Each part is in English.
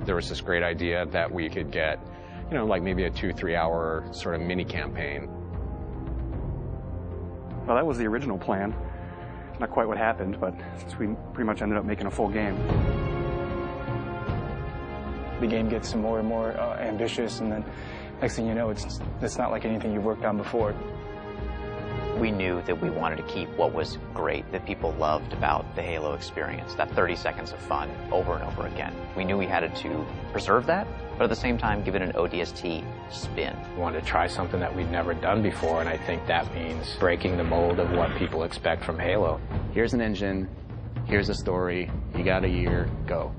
there was this great idea that we could get, you know, like maybe a 2-3 hour sort of mini campaign. Well, that was the original plan. Not quite what happened, but we pretty much ended up making a full game. The game gets more and more ambitious, and then next thing you know, it's not like anything you've worked on before. We knew that we wanted to keep what was great, that people loved about the Halo experience, that 30 seconds of fun over and over again. We knew we had to preserve that, but at the same time give it an ODST spin. We wanted to try something that we'd never done before, and I think that means breaking the mold of what people expect from Halo. Here's an engine, here's a story, you got a year, go.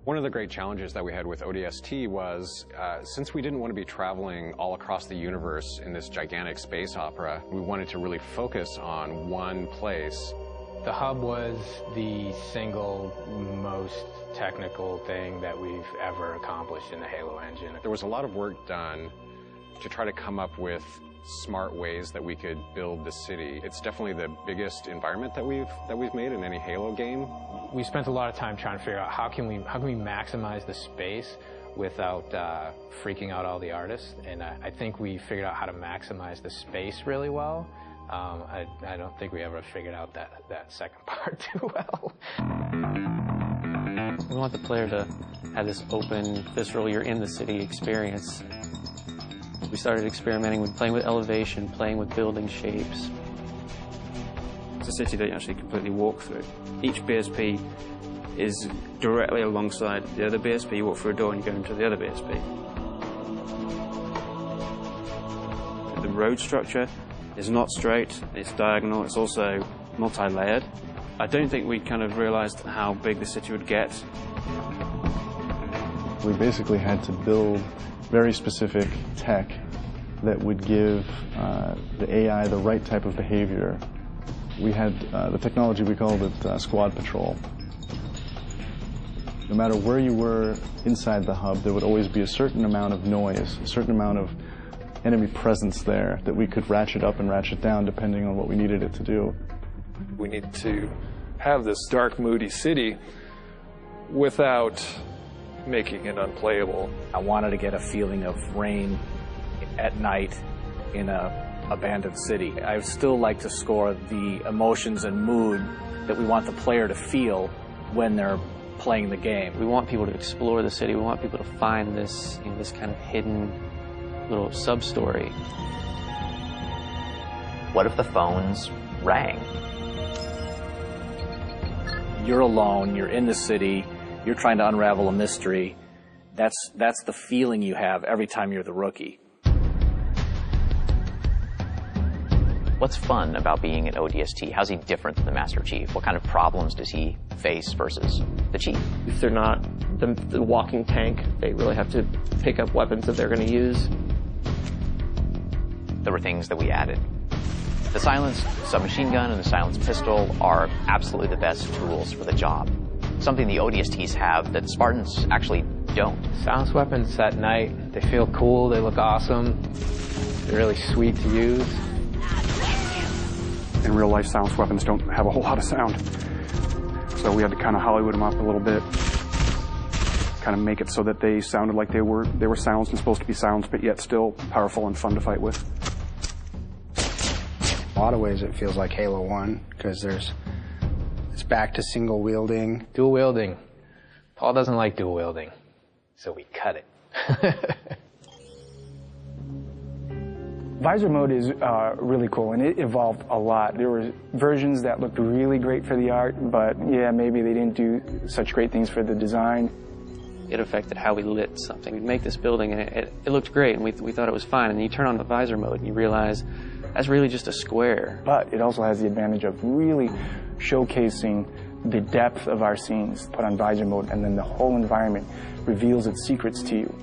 One of the great challenges that we had with ODST was, since we didn't want to be traveling all across the universe in this gigantic space opera, we wanted to really focus on one place. The hub was the single most technical thing that we've ever accomplished in the Halo engine. There was a lot of work done to try to come up with smart ways that we could build the city. It's definitely the biggest environment that we've made in any Halo game. We spent a lot of time trying to figure out how can we maximize the space without freaking out all the artists, and I think we figured out how to maximize the space really well. I don't think we ever figured out that second part too well. We want the player to have this open, visceral, you're in the city experience. We started experimenting with playing with elevation, playing with building shapes. It's a city that you actually completely walk through. Each BSP is directly alongside the other BSP. You walk through a door and you go into the other BSP. The road structure is not straight, it's diagonal, it's also multi-layered. I don't think we kind of realized how big the city would get. We basically had to build very specific tech that would give the AI the right type of behavior. We had the technology, we called it Squad Patrol. No matter where you were inside the hub, there would always be a certain amount of noise, a certain amount of enemy presence there that we could ratchet up and ratchet down depending on what we needed it to do. We need to have this dark, moody city without making it unplayable. I wanted to get a feeling of rain at night in a abandoned city. I still like to score the emotions and mood that we want the player to feel when they're playing the game. We want people to explore the city. We want people to find this, you know, this kind of hidden little sub-story. What if the phones rang? You're alone, you're in the city, you're trying to unravel a mystery. That's the feeling you have every time you're the rookie. What's fun about being an ODST? How's he different than the Master Chief? What kind of problems does he face versus the Chief? If they're not the walking tank, they really have to pick up weapons that they're going to use. There were things that we added. The silenced submachine gun and the silenced pistol are absolutely the best tools for the job. Something the ODSTs have that Spartans actually don't. Silenced weapons at night, they feel cool, they look awesome, they're really sweet to use. In real life, silenced weapons don't have a whole lot of sound. So we had to kind of Hollywood them up a little bit, kind of make it so that they sounded like they were silenced and supposed to be silenced, but yet still powerful and fun to fight with. In a lot of ways, it feels like Halo 1, because it's back to single wielding. Dual wielding. Paul doesn't like dual wielding, so we cut it. Visor mode is really cool, and it evolved a lot. There were versions that looked really great for the art, but yeah, maybe they didn't do such great things for the design. It affected how we lit something. We'd make this building, and it looked great, and we thought it was fine. And you turn on the visor mode, and you realize that's really just a square. But it also has the advantage of really showcasing the depth of our scenes. Put on visor mode, and then the whole environment reveals its secrets to you.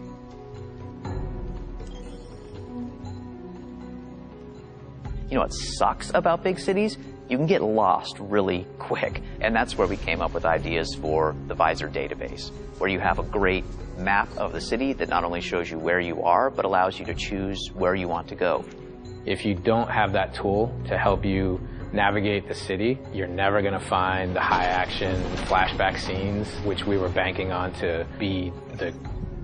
You know what sucks about big cities? You can get lost really quick. And that's where we came up with ideas for the Visor database, where you have a great map of the city that not only shows you where you are, but allows you to choose where you want to go. If you don't have that tool to help you navigate the city. You're never going to find the high action flashback scenes, which we were banking on to be the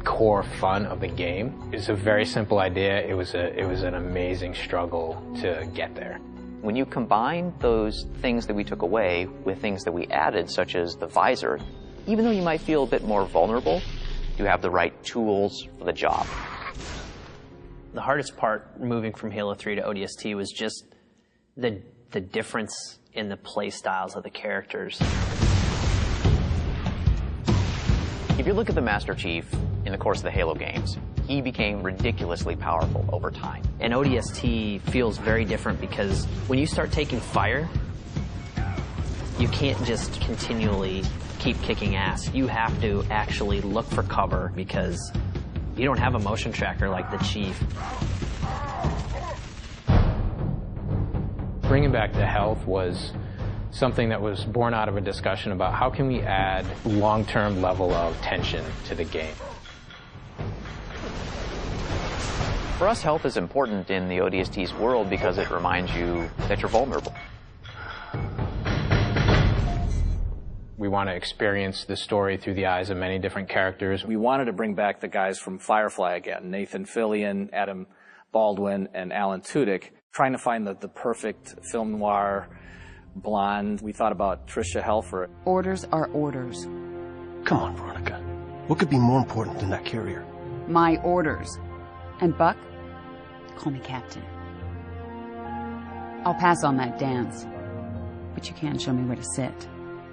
core fun of the game. It's a very simple idea. It was an amazing struggle to get there. When you combine those things that we took away with things that we added, such as the visor, even though you might feel a bit more vulnerable, you have the right tools for the job. The hardest part moving from Halo 3 to ODST was just the difference in the play styles of the characters. If you look at the Master Chief in the course of the Halo games, he became ridiculously powerful over time. And ODST feels very different because when you start taking fire, you can't just continually keep kicking ass. You have to actually look for cover because you don't have a motion tracker like the Chief. Bringing back the health was something that was born out of a discussion about how can we add long-term level of tension to the game. For us, health is important in the ODST's world because it reminds you that you're vulnerable. We want to experience the story through the eyes of many different characters. We wanted to bring back the guys from Firefly again, Nathan Fillion, Adam Baldwin, and Alan Tudyk, trying to find the perfect film noir blonde. We thought about Tricia Helfer. Orders are orders. Come on, Veronica. What could be more important than that carrier? My orders. And Buck, call me Captain. I'll pass on that dance, but you can show me where to sit.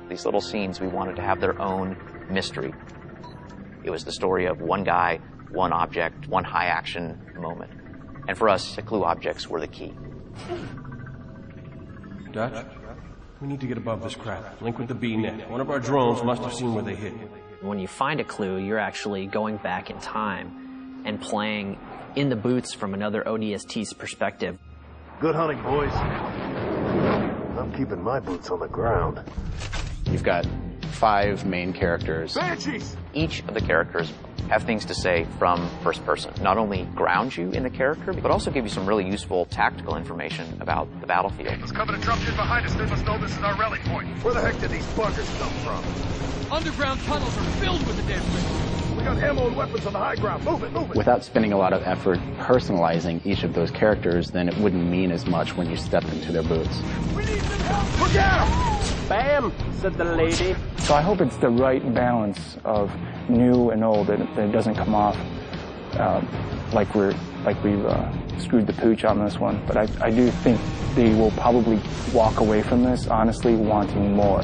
These little scenes, we wanted to have their own mystery. It was the story of one guy, one object, one high action moment. And for us, the clue objects were the key. Dutch, we need to get above this crap. Link with the B-net. One of our drones must have seen where they hit. When you find a clue, you're actually going back in time and playing in the boots from another ODST's perspective. Good hunting, boys. I'm keeping my boots on the ground. You've got 5 main characters. Banshees! Each of the characters have things to say from first person. Not only ground you in the character, but also give you some really useful tactical information about the battlefield. It's coming to drop in behind us. They must know this is our rally point. Where the heck did these buggers come from? Underground tunnels are filled with the damn thing. We got ammo and weapons on the high ground. Move it, move it. Without spending a lot of effort personalizing each of those characters, then it wouldn't mean as much when you stepped into their boots. We need some help. Look at Bam, said the lady. So I hope it's the right balance of new and old, that it doesn't come off like we've screwed the pooch on this one. But I do think they will probably walk away from this honestly wanting more.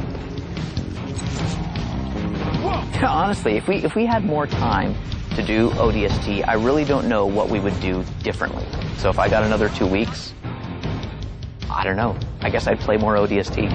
Honestly, if we had more time to do ODST, I really don't know what we would do differently. So if I got another 2 weeks, I don't know. I guess I'd play more ODST.